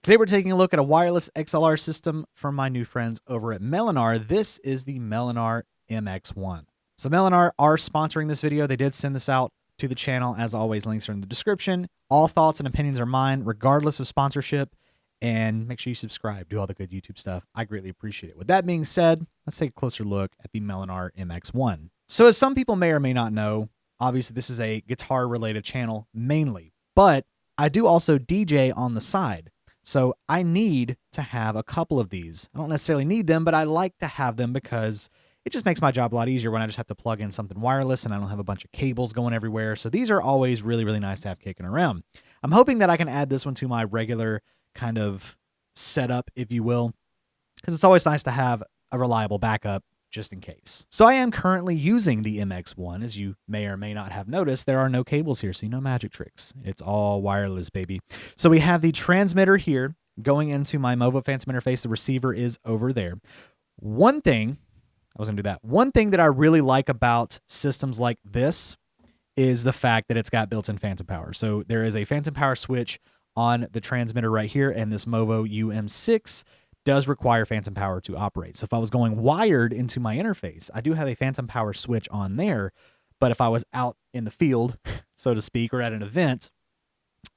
Today we're taking a look at a wireless XLR system from my new friends over at Melonare. This is the Melonare MX1. So Melonare are sponsoring this video. They did send this out to the channel. As always, links are in the description. All thoughts and opinions are mine, regardless of sponsorship. And make sure you subscribe, do all the good YouTube stuff. I greatly appreciate it. With that being said, let's take a closer look at the Melonare MX1. So as some people may or may not know, obviously this is a guitar-related channel mainly, but I do also DJ on the side. So I need to have a couple of these. I don't necessarily need them, but I like to have them because it just makes my job a lot easier when I just have to plug in something wireless and I don't have a bunch of cables going everywhere. So these are always really, really nice to have kicking around. I'm hoping that I can add this one to my regular kind of setup, if you will, because it's always nice to have a reliable backup just in case. So I am currently using the MX1. As you may or may not have noticed, there are no cables here, so no magic tricks. It's all wireless, baby. So we have the transmitter here going into my MOVO phantom interface. The receiver is over there. One thing that I really like about systems like this is the fact that it's got built-in phantom power. So there is a phantom power switch on the transmitter right here, and this MOVO UM6 does require phantom power to operate. So if I was going wired into my interface, I do have a phantom power switch on there, but if I was out in the field, so to speak, or at an event,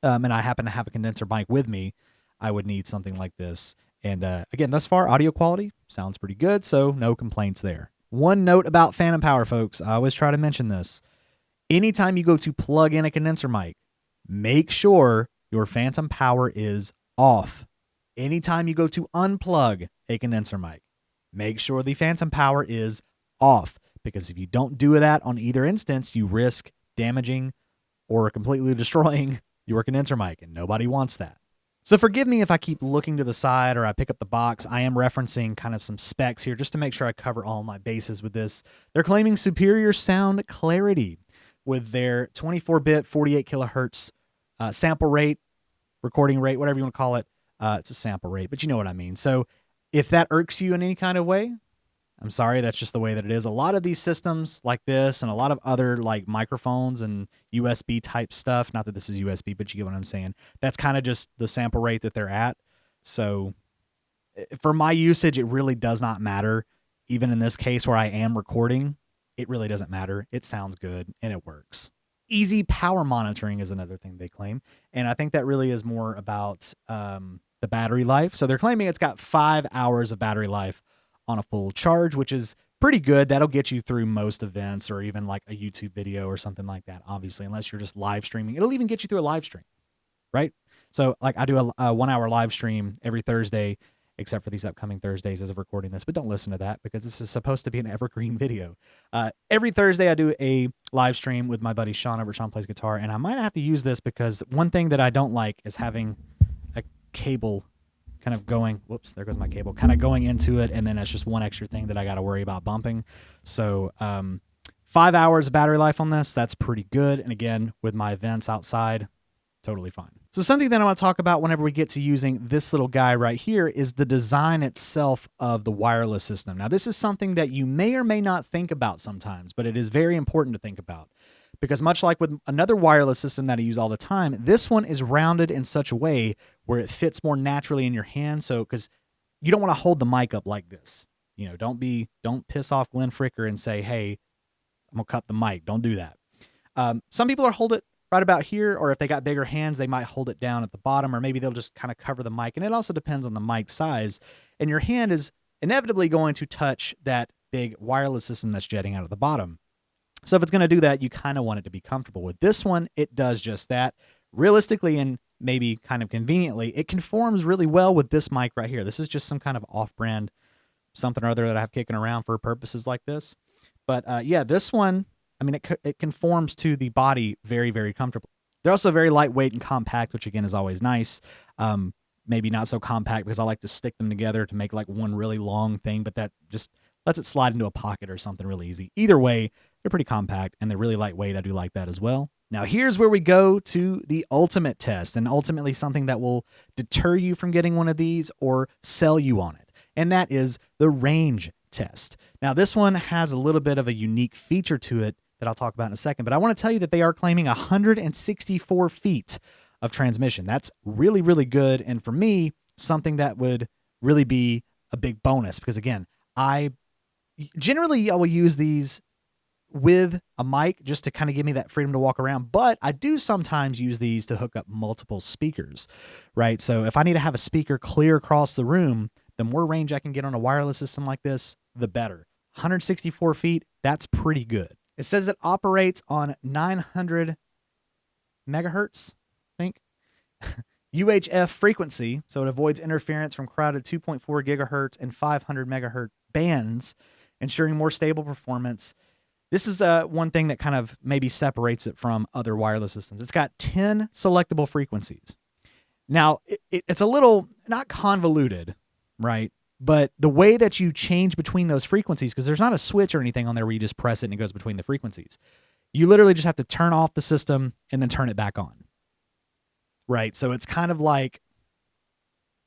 and I happen to have a condenser mic with me, I would need something like this. And again, thus far, audio quality sounds pretty good, so no complaints there. One note about phantom power, folks, I always try to mention this. Anytime you go to plug in a condenser mic, make sure your phantom power is off. Anytime you go to unplug a condenser mic, make sure the phantom power is off, because if you don't do that on either instance, you risk damaging or completely destroying your condenser mic, and nobody wants that. So forgive me if I keep looking to the side or I pick up the box. I am referencing kind of some specs here just to make sure I cover all my bases with this. They're claiming superior sound clarity with their 24-bit, 48 kilohertz sample rate, recording rate, whatever you want to call it. It's a sample rate, but you know what I mean. So if that irks you in any kind of way, I'm sorry, that's just the way that it is. A lot of these systems like this and a lot of other like microphones and USB type stuff, not that this is USB, but you get what I'm saying. That's kind of just the sample rate that they're at. So for my usage, it really does not matter. Even in this case where I am recording, it really doesn't matter. It sounds good and it works. Easy power monitoring is another thing they claim. And I think that really is more about the battery life. So they're claiming it's got 5 hours of battery life on a full charge, which is pretty good. That'll get you through most events or even like a YouTube video or something like that, obviously, unless you're just live streaming. It'll even get you through a live stream, right? So like I do a 1 hour live stream every Thursday, except for these upcoming Thursdays as of recording this, but don't listen to that because this is supposed to be an evergreen video. Every Thursday I do a live stream with my buddy Sean over at Sean Plays Guitar, and I might have to use this because one thing that I don't like is having a cable kind of going, whoops, there goes my cable, kind of going into it, and then it's just one extra thing that I got to worry about bumping. So 5 hours of battery life on this, that's pretty good. And again, with my events outside, totally fine. So something that I want to talk about whenever we get to using this little guy right here is the design itself of the wireless system. Now, this is something that you may or may not think about sometimes, but it is very important to think about. Because much like with another wireless system that I use all the time, this one is rounded in such a way where it fits more naturally in your hand. So, because you don't want to hold the mic up like this. You know, don't piss off Glenn Fricker and say, hey, I'm going to cut the mic. Don't do that. Some people are hold it right about here, or if they got bigger hands, they might hold it down at the bottom, or maybe they'll just kind of cover the mic. And it also depends on the mic size. And your hand is inevitably going to touch that big wireless system that's jetting out of the bottom. So if it's going to do that, you kind of want it to be comfortable. With this one, it does just that. Realistically and maybe kind of conveniently, it conforms really well with this mic right here. This is just some kind of off-brand something or other that I have kicking around for purposes like this. But yeah, this one, I mean, it conforms to the body very, very comfortably. They're also very lightweight and compact, which again is always nice. Maybe not so compact because I like to stick them together to make like one really long thing, but that just lets it slide into a pocket or something really easy. Either way, they're pretty compact and they're really lightweight. I do like that as well. Now here's where we go to the ultimate test, and ultimately something that will deter you from getting one of these or sell you on it. And that is the range test. Now this one has a little bit of a unique feature to it that I'll talk about in a second, but I want to tell you that they are claiming 164 feet of transmission. That's really, really good. And for me, something that would really be a big bonus, because again, I will use these with a mic just to kind of give me that freedom to walk around. But I do sometimes use these to hook up multiple speakers, right? So if I need to have a speaker clear across the room, the more range I can get on a wireless system like this, the better. 164 feet, that's pretty good. It says it operates on 900 megahertz, I think. UHF frequency, so it avoids interference from crowded 2.4 gigahertz and 500 megahertz bands, ensuring more stable performance. This is one thing that kind of maybe separates it from other wireless systems. It's got 10 selectable frequencies. Now, it's a little, not convoluted, right? But the way that you change between those frequencies, because there's not a switch or anything on there where you just press it and it goes between the frequencies. You literally just have to turn off the system and then turn it back on, right? So it's kind of like,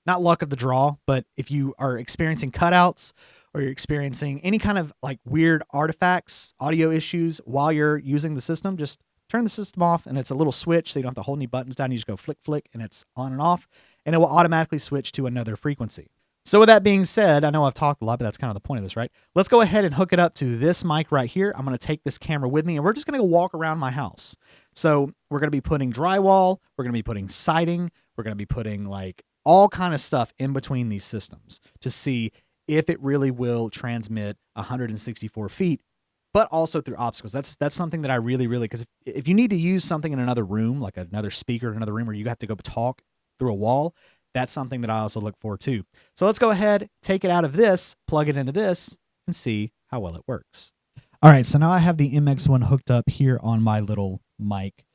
not luck of the draw, but if you are experiencing cutouts or you're experiencing any kind of like weird artifacts, audio issues while you're using the system, just turn the system off, and it's a little switch, so you don't have to hold any buttons down. You just go flick, flick, and it's on and off, and it will automatically switch to another frequency. So with that being said, I know I've talked a lot, but that's kind of the point of this, right? Let's go ahead and hook it up to this mic right here. I'm going to take this camera with me, and we're just going to go walk around my house. So we're going to be putting drywall. We're going to be putting siding. We're going to be putting like all kind of stuff in between these systems to see if it really will transmit 164 feet, but also through obstacles. That's something that I really, because if you need to use something in another room, like another speaker in another room where you have to go talk through a wall, that's something that I also look for too. So let's go ahead, take it out of this, plug it into this, and see how well it works. All right, so now I have the MX1 hooked up here on my little mic.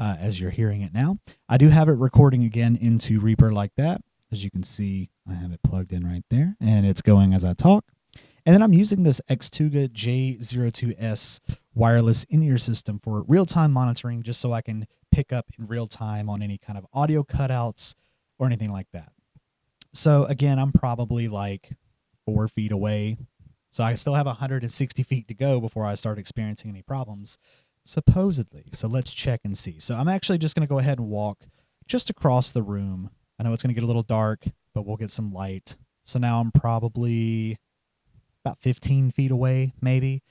As you're hearing it now, I do have it recording again into Reaper like that. As you can see, I have it plugged in right there, and it's going as I talk. And then I'm using this Xtuga J02S wireless in-ear system for real-time monitoring, just so I can pick up in real time on any kind of audio cutouts or anything like that. So again, I'm probably like 4 feet away. So I still have 160 feet to go before I start experiencing any problems, supposedly. So let's check and see. So I'm actually just going to go ahead and walk just across the room. I know it's going to get a little dark, but we'll get some light. So now I'm probably about 15 feet away, maybe.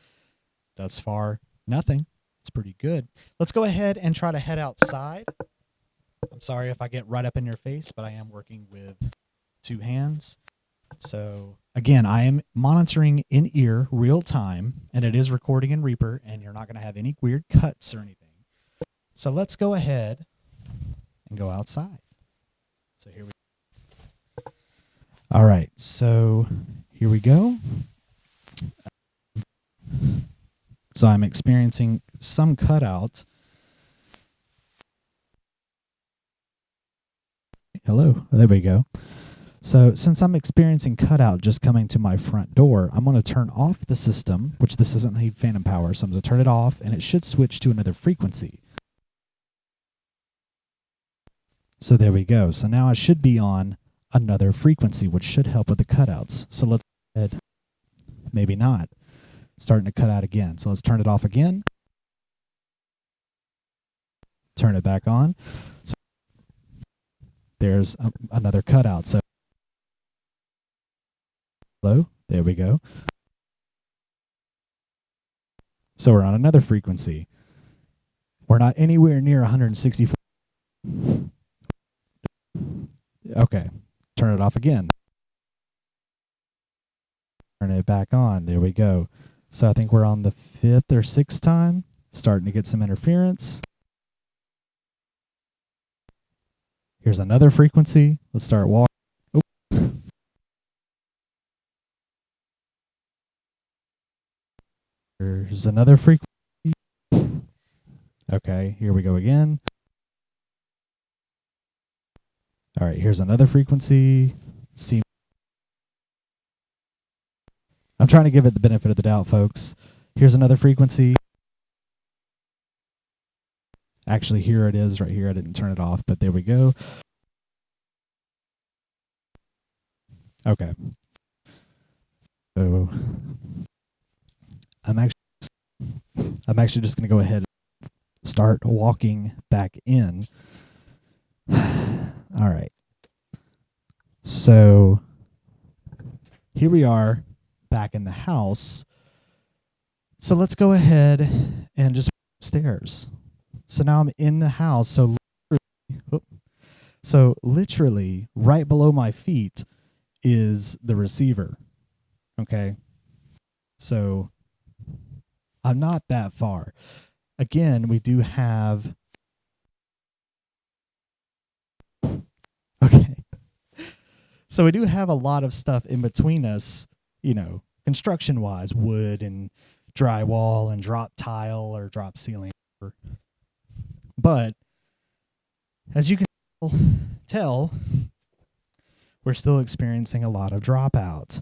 Thus far, nothing. It's pretty good. Let's go ahead and try to head outside. I'm sorry if I get right up in your face, but I am working with 2 hands. So again, I am monitoring in ear real time, and it is recording in Reaper, and you're not going to have any weird cuts or anything. So let's go ahead and go outside. So here we go. All right, so here we go. So I'm experiencing some cutout. Hello, there we go. So since I'm experiencing cutout just coming to my front door, I'm going to turn off the system, which this doesn't need phantom power, so I'm going to turn it off, and it should switch to another frequency. So there we go. So now I should be on another frequency, which should help with the cutouts. So let's go ahead. Maybe not. It's starting to cut out again. So let's turn it off again. Turn it back on. So there's another cutout. So hello, there we go. So we're on another frequency. We're not anywhere near 164. Okay, turn it off again. Turn it back on. There we go. So I think we're on the 5th or 6th time, starting to get some interference. Here's another frequency. Let's start walking. Oh. Here's another frequency. Okay, here we go again. All right, here's another frequency. See, I'm trying to give it the benefit of the doubt, folks. Here's another frequency. Actually, here it is right here. I didn't turn it off, but there we go. Okay. So I'm actually just going to go ahead and start walking back in. All right. So here we are back in the house. So let's go ahead and just upstairs. So now I'm in the house. So literally right below my feet is the receiver. Okay. So I'm not that far. Again, we do have. Okay. So we do have a lot of stuff in between us, construction wise, wood and drywall and drop tile or drop ceiling. But as you can tell, we're still experiencing a lot of dropouts.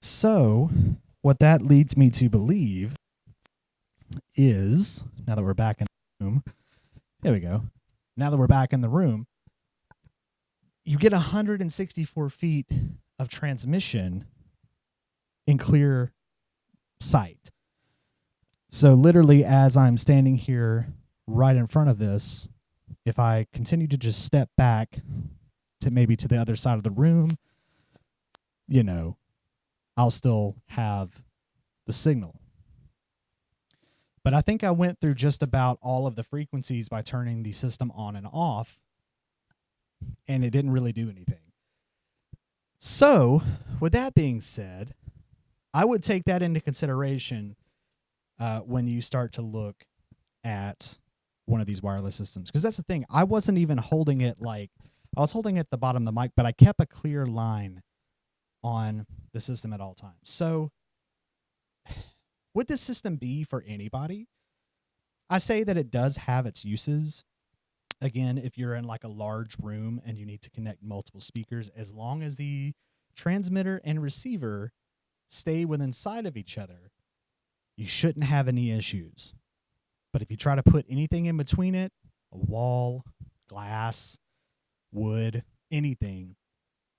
So what that leads me to believe is, now that we're back in the room, there we go. Now that we're back in the room, you get 164 feet of transmission in clear sight. So literally, as I'm standing here right in front of this, if I continue to just step back to maybe to the other side of the room, I'll still have the signal. But I think I went through just about all of the frequencies by turning the system on and off, and it didn't really do anything. So, with that being said, I would take that into consideration when you start to look at one of these wireless systems. Because that's the thing. I wasn't even holding it I was holding it at the bottom of the mic, but I kept a clear line on the system at all times. So, would this system be for anybody? I say that it does have its uses. Again, if you're in a large room and you need to connect multiple speakers, as long as the transmitter and receiver stay within sight of each other, you shouldn't have any issues. But if you try to put anything in between it, a wall, glass, wood, anything,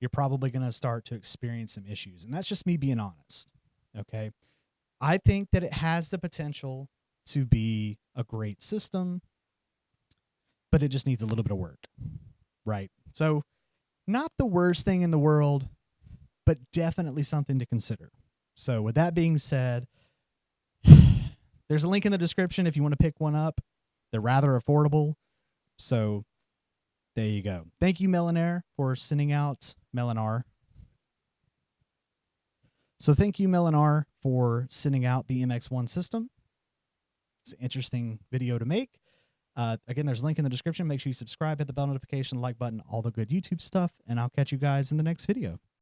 you're probably going to start to experience some issues. And that's just me being honest. Okay. I think that it has the potential to be a great system, but it just needs a little bit of work, right? So not the worst thing in the world, but definitely something to consider. So with that being said, there's a link in the description if you want to pick one up. They're rather affordable. So there you go. Thank you, Melonare, for sending out Melonare. So thank you, Melonare, for sending out the MX1 system. It's an interesting video to make. Again, there's a link in the description. Make sure you subscribe, hit the bell notification, like button, all the good YouTube stuff, and I'll catch you guys in the next video.